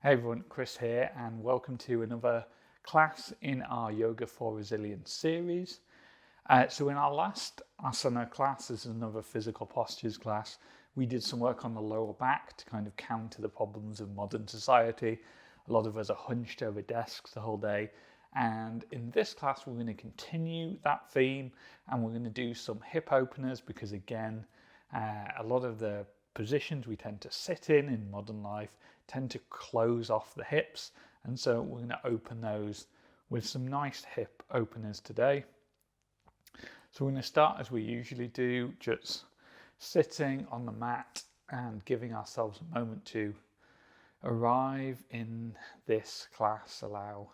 Hey everyone, Chris here, and welcome to another class in our Yoga for Resilience series. So in our last asana class, this is another physical postures class, we did some work on the lower back to kind of counter the problems of modern society. A lot of us are hunched over desks the whole day, and in this class we're going to continue that theme, and we're going to do some hip openers because again, a lot of the positions we tend to sit in modern life tend to close off the hips, and so we're going to open those with some nice hip openers today. So we're going to start as we usually do, just sitting on the mat and giving ourselves a moment to arrive in this class, allow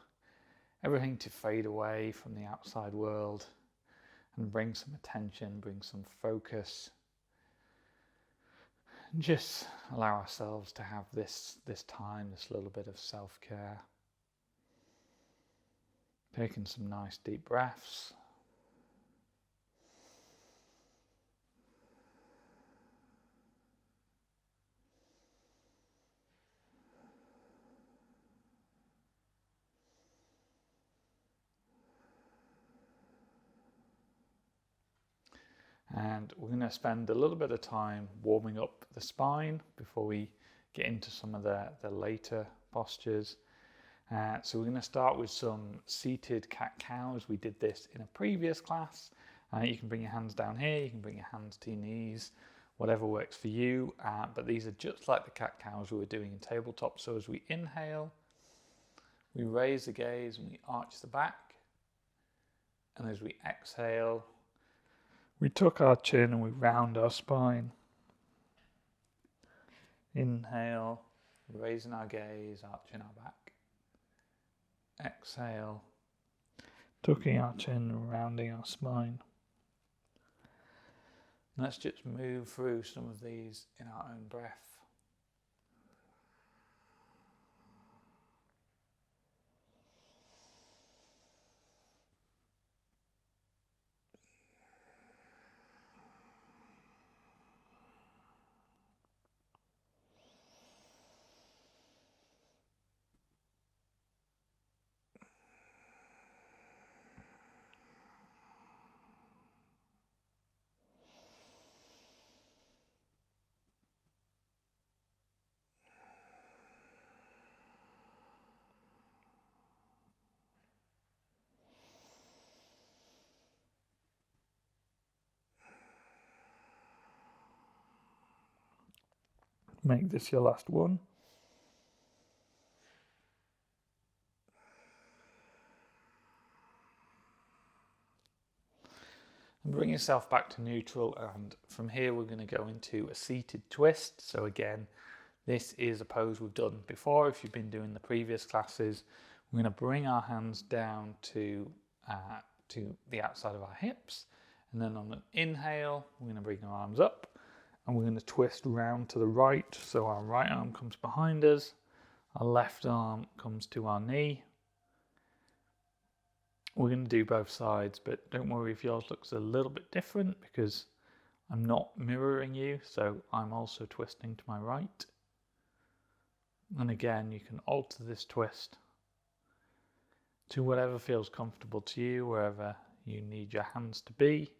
everything to fade away from the outside world and bring some attention, bring some focus. And just allow ourselves to have this time, this little bit of self-care. Taking some nice deep breaths. And we're going to spend a little bit of time warming up the spine before we get into some of the later postures. So we're going to start with some seated cat-cows. We did this in a previous class. You can bring your hands down here, you can bring your hands to your knees, whatever works for you. But these are just like the cat-cows we were doing in tabletop. So as we inhale, we raise the gaze and we arch the back. And as we exhale, we tuck our chin and we round our spine. Inhale, raising our gaze, arching our back. Exhale, tucking our chin and rounding our spine. Let's just move through some of these in our own breath. Make this your last one. And bring yourself back to neutral, and from here we're going to go into a seated twist. So again, this is a pose we've done before. If you've been doing the previous classes, we're going to bring our hands down to the outside of our hips, and then on an inhale we're going to bring our arms up and we're going to twist round to the right. So our right arm comes behind us, our left arm comes to our knee. We're going to do both sides, but don't worry if yours looks a little bit different because I'm not mirroring you, so I'm also twisting to my right. And again, you can alter this twist to whatever feels comfortable to you, wherever you need your hands to be.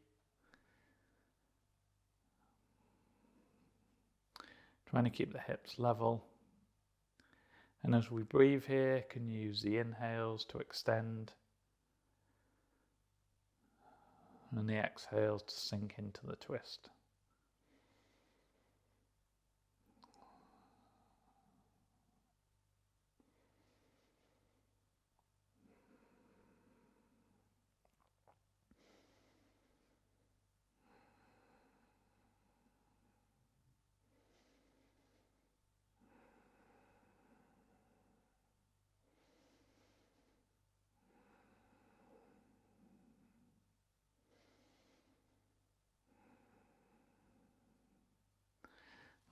Trying to keep the hips level. And as we breathe here, can use the inhales to extend and the exhales to sink into the twist.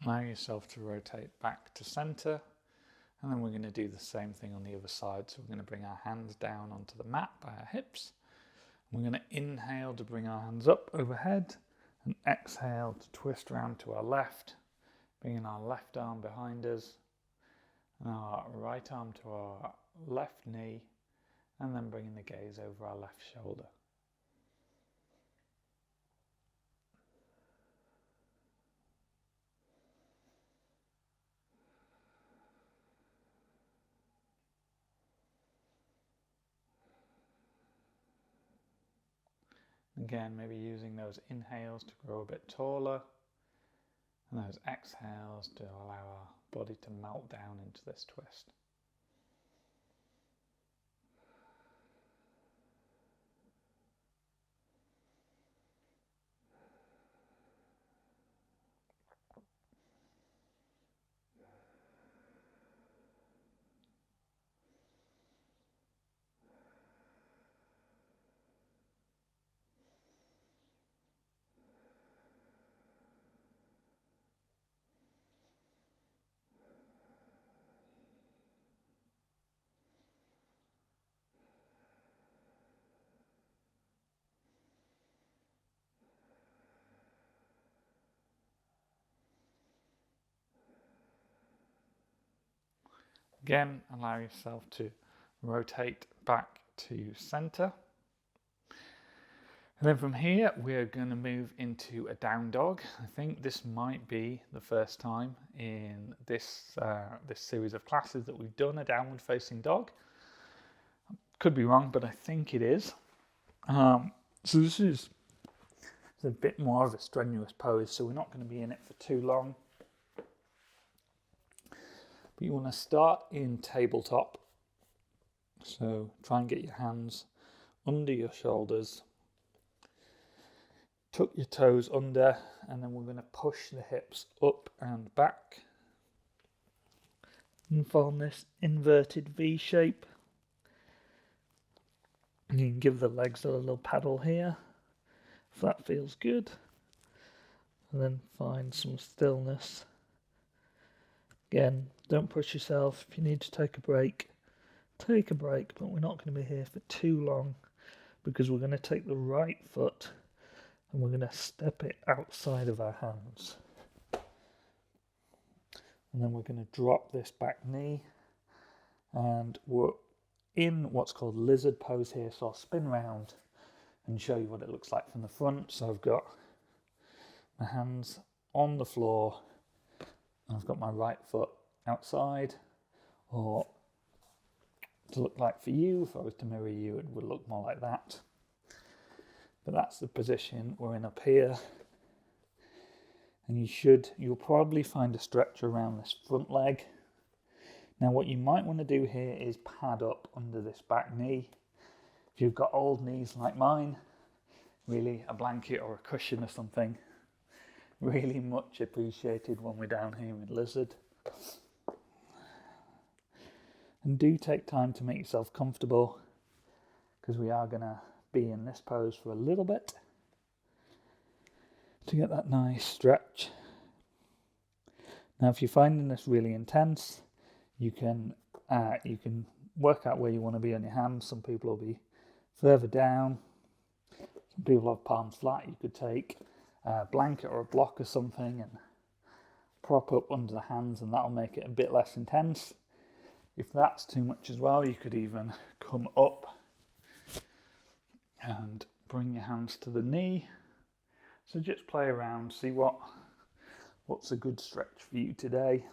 Allow yourself to rotate back to center, and then we're going to do the same thing on the other side. So we're going to bring our hands down onto the mat by our hips. We're going to inhale to bring our hands up overhead and exhale to twist round to our left, bringing our left arm behind us, And our right arm to our left knee, and then bringing the gaze over our left shoulder. Again, maybe using those inhales to grow a bit taller, and those exhales to allow our body to melt down into this twist. Again, allow yourself to rotate back to center. And then from here, we're going to move into a down dog. I think this might be the first time in this series of classes that we've done a downward facing dog. Could be wrong, but I think it is. So this is a bit more of a strenuous pose, so we're not going to be in it for too long. But you want to start in tabletop. So try and get your hands under your shoulders. Tuck your toes under, and then we're going to push the hips up and back. And form this inverted V shape. And you can give the legs a little paddle here, if that feels good. And then find some stillness. Again, don't push yourself. If you need to take a break, take a break, but we're not going to be here for too long because we're going to take the right foot and we're going to step it outside of our hands. And then we're going to drop this back knee, and we're in what's called lizard pose here, so I'll spin round and show you what it looks like from the front. So I've got my hands on the floor, I've got my right foot outside, or to look like for you, if I was to mirror you, it would look more like that. But that's the position we're in up here. And you'll probably find a stretch around this front leg. Now what you might want to do here is pad up under this back knee. If you've got old knees like mine, really a blanket or a cushion or something, really much appreciated when we're down here in lizard. And do take time to make yourself comfortable, because we are going to be in this pose for a little bit to get that nice stretch. Now if you're finding this really intense, you can work out where you want to be on your hands. Some people will be further down, some people have palms flat. You could take a blanket or a block or something and prop up under the hands, and that'll make it a bit less intense. If that's too much as well, you could even come up and bring your hands to the knee. So just play around, see what's a good stretch for you today.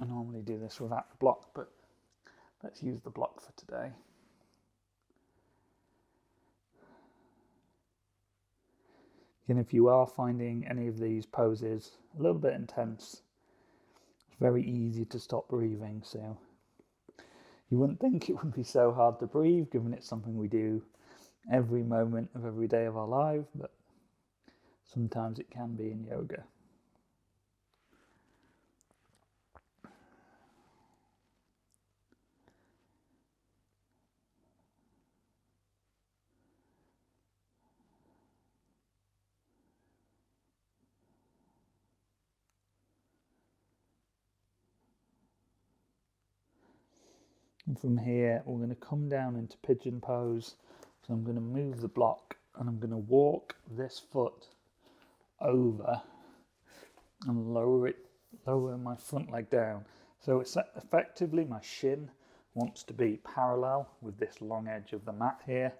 I normally do this without the block, but let's use the block for today. And if you are finding any of these poses a little bit intense, it's very easy to stop breathing. So you wouldn't think it would be so hard to breathe, given it's something we do every moment of every day of our life, but sometimes it can be in yoga. And from here, we're going to come down into pigeon pose. So I'm going to move the block and I'm going to walk this foot over and lower it lower my front leg down. So it's effectively my shin wants to be parallel with this long edge of the mat here.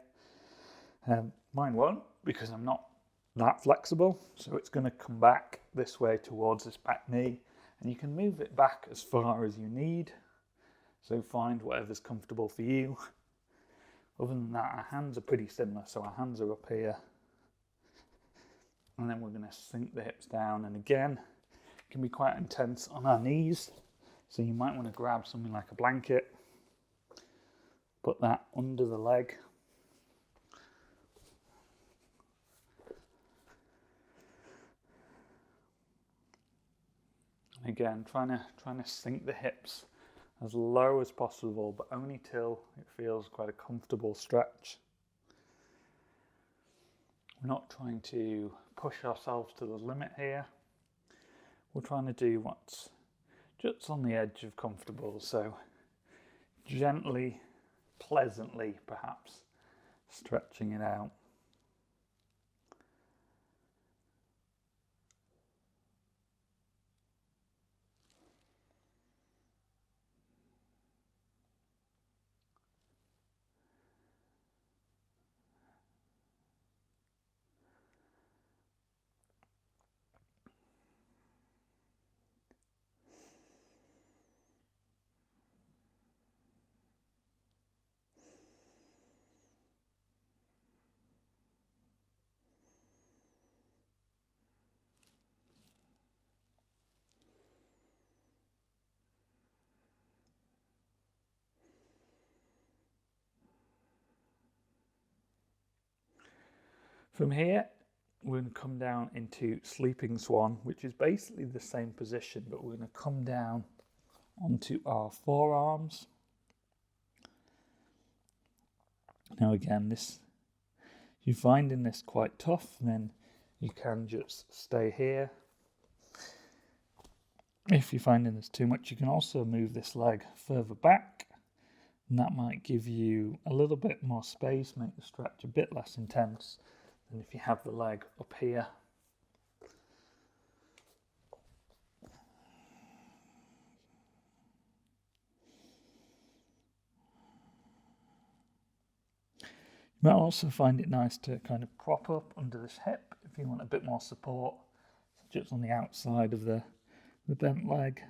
Mine won't, because I'm not that flexible, so it's going to come back this way towards this back knee, and you can move it back as far as you need, so find whatever's comfortable for you. Other than that, our hands are pretty similar, so our hands are up here, and then we're going to sink the hips down, and again it can be quite intense on our knees, so you might want to grab something like a blanket, put that under the leg. Again, trying to sink the hips as low as possible, but only till it feels quite a comfortable stretch. We're not trying to push ourselves to the limit here. We're trying to do what's just on the edge of comfortable, so gently, pleasantly perhaps, stretching it out. From here, we're going to come down into Sleeping Swan, which is basically the same position, but we're going to come down onto our forearms. Now again, you're finding this quite tough, then you can just stay here. If you're finding this too much, you can also move this leg further back, and that might give you a little bit more space, make the stretch a bit less intense than if you have the leg up here. You might also find it nice to kind of prop up under this hip if you want a bit more support, just on the outside of the bent leg.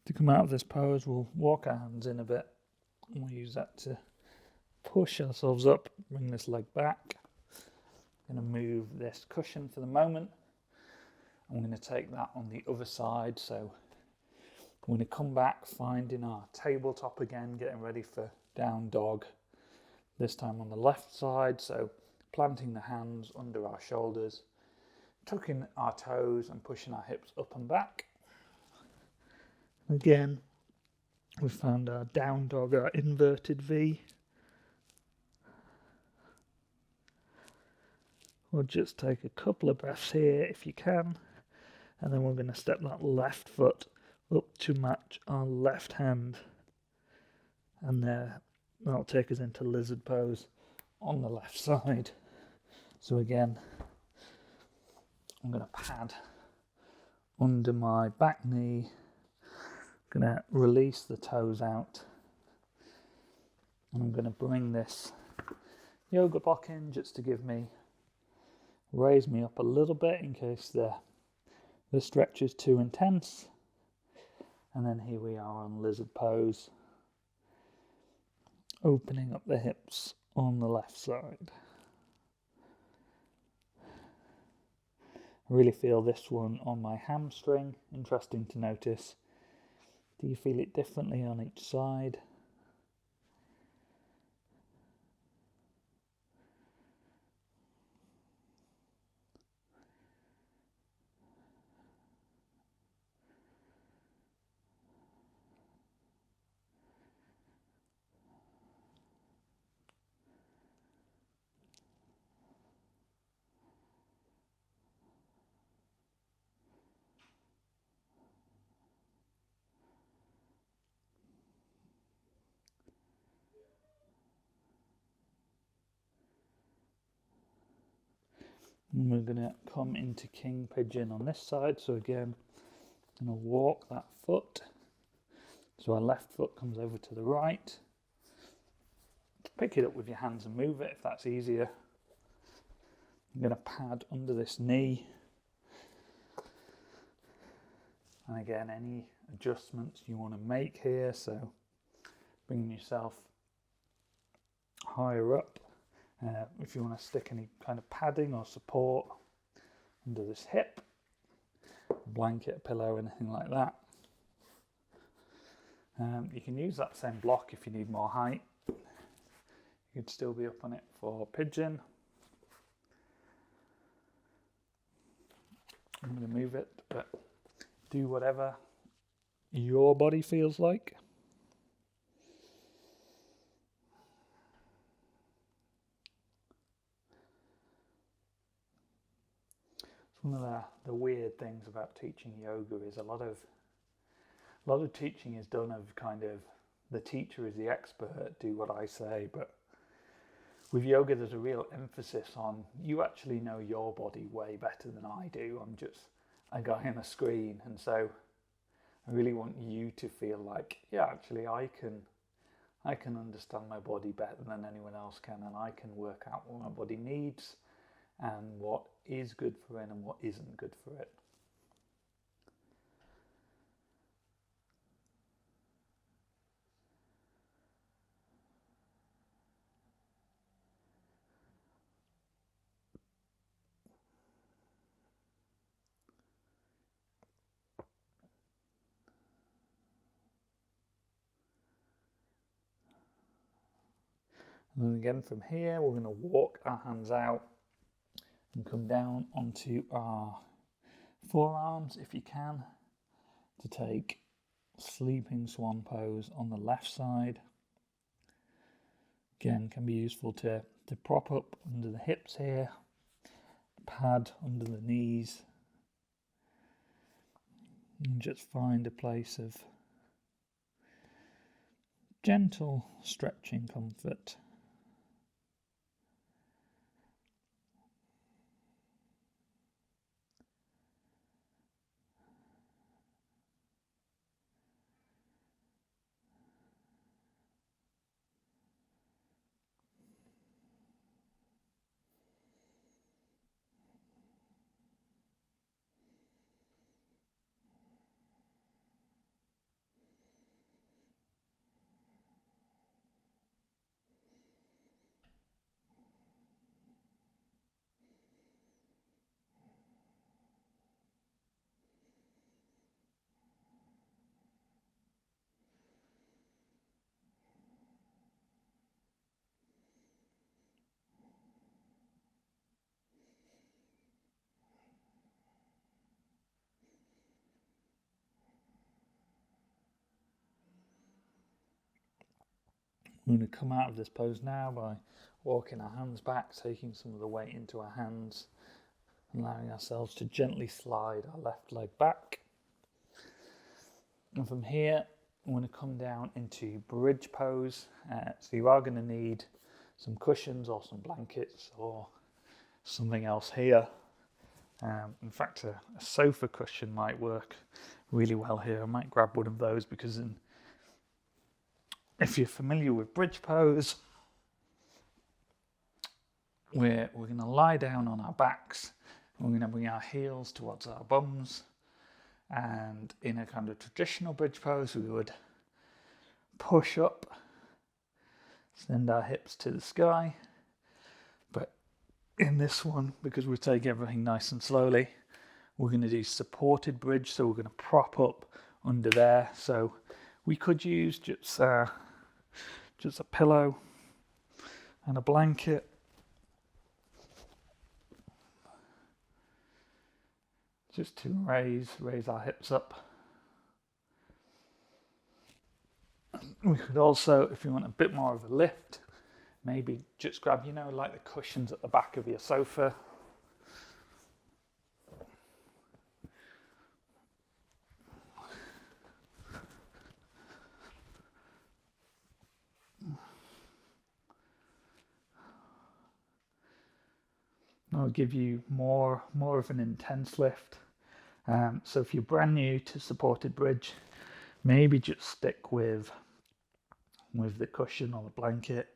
To come out of this pose, we'll walk our hands in a bit, and we'll use that to push ourselves up, bring this leg back. I'm going to move this cushion for the moment. I'm going to take that on the other side, so we're going to come back, finding our tabletop again, getting ready for down dog, this time on the left side, so planting the hands under our shoulders, tucking our toes and pushing our hips up and back. Again, we've found our down dog, our inverted V. We'll just take a couple of breaths here if you can, and then we're going to step that left foot up to match our left hand, and that'll take us into lizard pose on the left side. So again, I'm going to pad under my back knee, I'm going to release the toes out, and I'm going to bring this yoga block in just to raise me up a little bit in case the stretch is too intense. And then here we are on lizard pose, opening up the hips on the left side. I really feel this one on my hamstring. Interesting to notice. Do you feel it differently on each side? And we're going to come into king pigeon on this side. So again, I'm going to walk that foot. So our left foot comes over to the right. Pick it up with your hands and move it if that's easier. I'm going to pad under this knee. And again, any adjustments you want to make here. So bringing yourself higher up. If you want to stick any kind of padding or support under this hip, blanket, pillow, anything like that. You can use that same block if you need more height. You could still be up on it for pigeon. I'm going to move it, but do whatever your body feels like. One of the weird things about teaching yoga is a lot of teaching is done of kind of the teacher is the expert, do what I say, but with yoga there's a real emphasis on you actually know your body way better than I do. I'm just a guy on a screen, and so I really want you to feel like, yeah, actually I can understand my body better than anyone else can, and I can work out what my body needs and what is good for it and what isn't good for it. And then again from here, we're going to walk our hands out and come down onto our forearms if you can, to take sleeping swan pose on the left side. Again, can be useful to prop up under the hips here, pad under the knees, and just find a place of gentle stretching comfort. We're going to come out of this pose now by walking our hands back, taking some of the weight into our hands, allowing ourselves to gently slide our left leg back. And from here, we're going to come down into bridge pose. So you are going to need some cushions or some blankets or something else here. In fact, a sofa cushion might work really well here. I might grab one of those because if you're familiar with bridge pose, we're going to lie down on our backs. We're going to bring our heels towards our bums. And in a kind of traditional bridge pose, we would push up, send our hips to the sky. But in this one, because we take everything nice and slowly, we're going to do supported bridge. So we're going to prop up under there. So we could use just a pillow and a blanket. Just to raise our hips up. We could also, if you want a bit more of a lift, maybe just grab, like the cushions at the back of your sofa. I'll give you more of an intense lift. So if you're brand new to supported bridge, maybe just stick with the cushion or the blanket.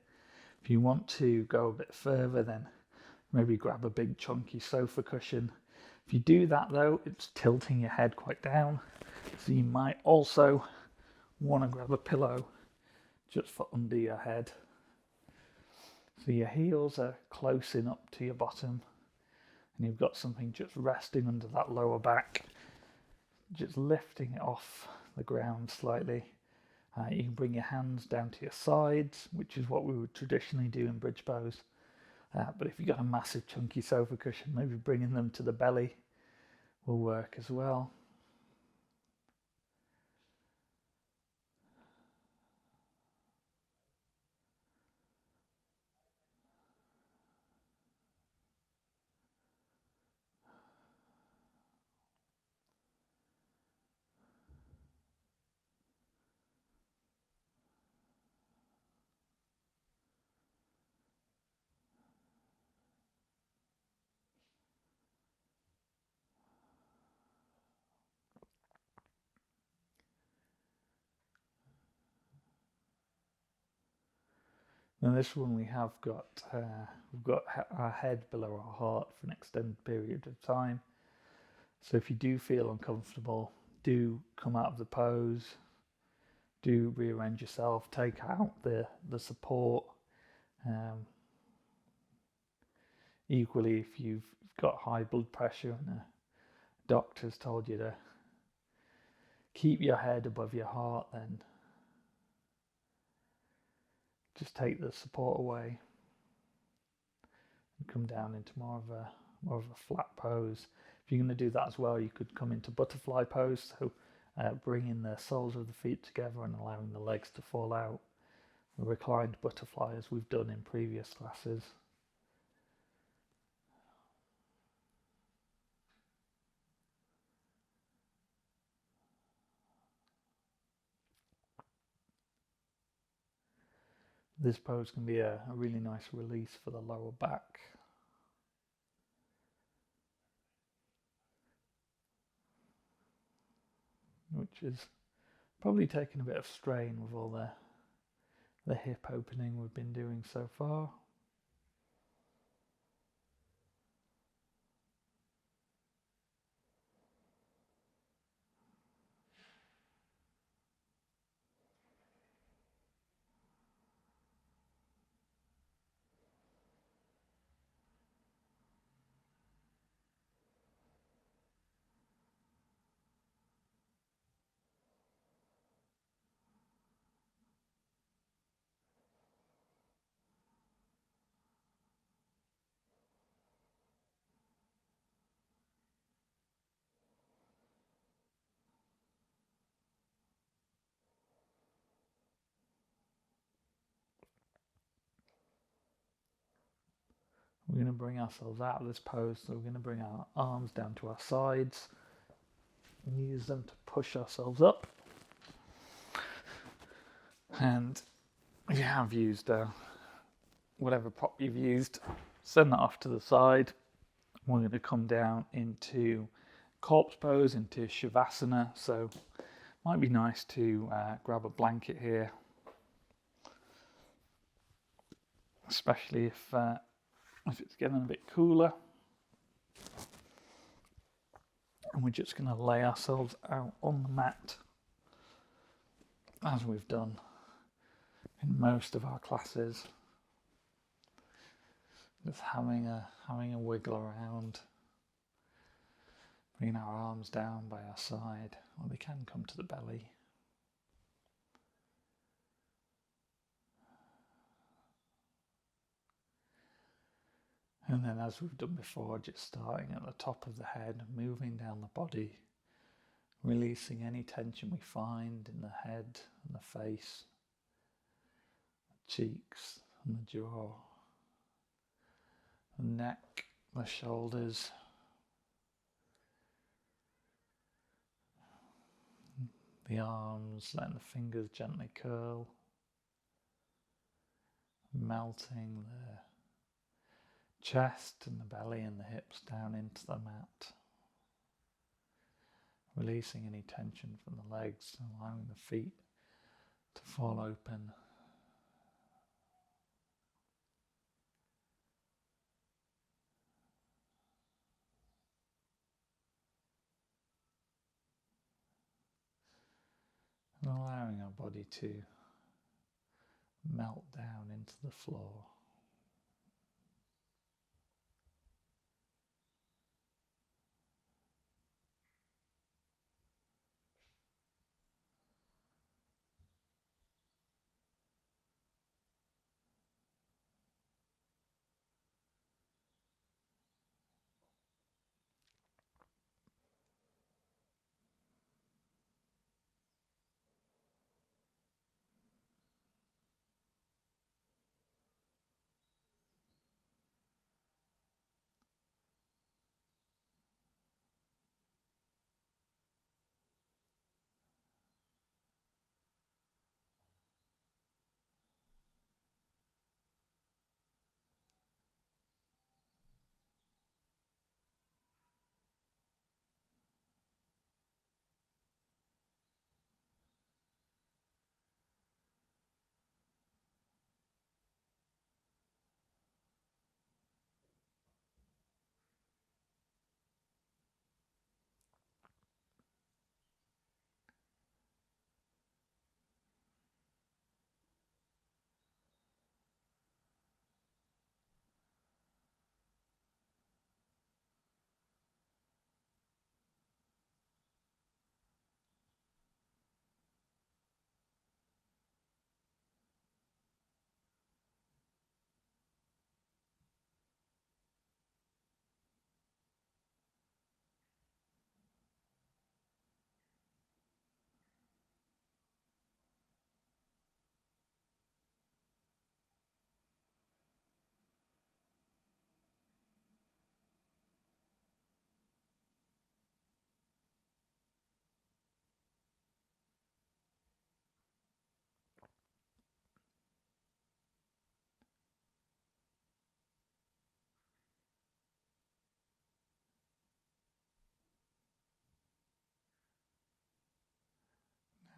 If you want to go a bit further, then maybe grab a big chunky sofa cushion. If you do that though, it's tilting your head quite down. So you might also want to grab a pillow just for under your head. So your heels are close in up to your bottom, and you've got something just resting under that lower back, just lifting it off the ground slightly. You can bring your hands down to your sides, which is what we would traditionally do in bridge pose. But if you've got a massive chunky sofa cushion, maybe bringing them to the belly will work as well. And this one we've got our head below our heart for an extended period of time. So if you do feel uncomfortable, do come out of the pose, do rearrange yourself, take out the support. Equally, if you've got high blood pressure and a doctor's told you to keep your head above your heart, then just take the support away and come down into more of a flat pose. If you're going to do that as well, you could come into butterfly pose, so bringing the soles of the feet together and allowing the legs to fall out. A reclined butterfly, as we've done in previous classes. This pose can be a really nice release for the lower back. Which is probably taking a bit of strain with all the hip opening we've been doing so far. We're going to bring ourselves out of this pose, so we're going to bring our arms down to our sides and use them to push ourselves up. And if you have used whatever prop you've used, send that off to the side. We're going to come down into corpse pose, into Shavasana, so it might be nice to grab a blanket here, especially if it's getting a bit cooler. And we're just going to lay ourselves out on the mat, as we've done in most of our classes. Just having a wiggle around, bringing our arms down by our side, or they can come to the belly. And then, as we've done before, just starting at the top of the head, moving down the body, releasing any tension we find in the head and the face, the cheeks and the jaw, the neck, the shoulders, the arms, letting the fingers gently curl, melting the chest and the belly and the hips down into the mat. Releasing any tension from the legs, allowing the feet to fall open. And allowing our body to melt down into the floor.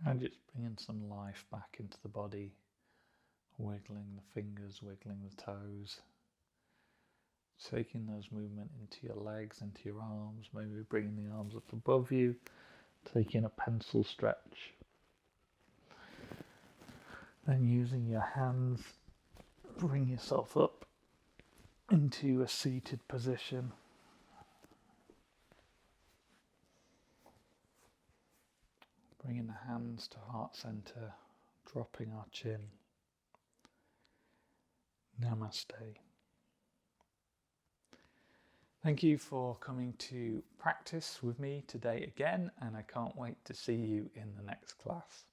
And just bringing some life back into the body, wiggling the fingers, wiggling the toes, taking those movement into your legs, into your arms, maybe bringing the arms up above you, taking a pencil stretch. Then using your hands, bring yourself up into a seated position. Bringing the hands to heart center, dropping our chin. Namaste. Thank you for coming to practice with me today again, and I can't wait to see you in the next class.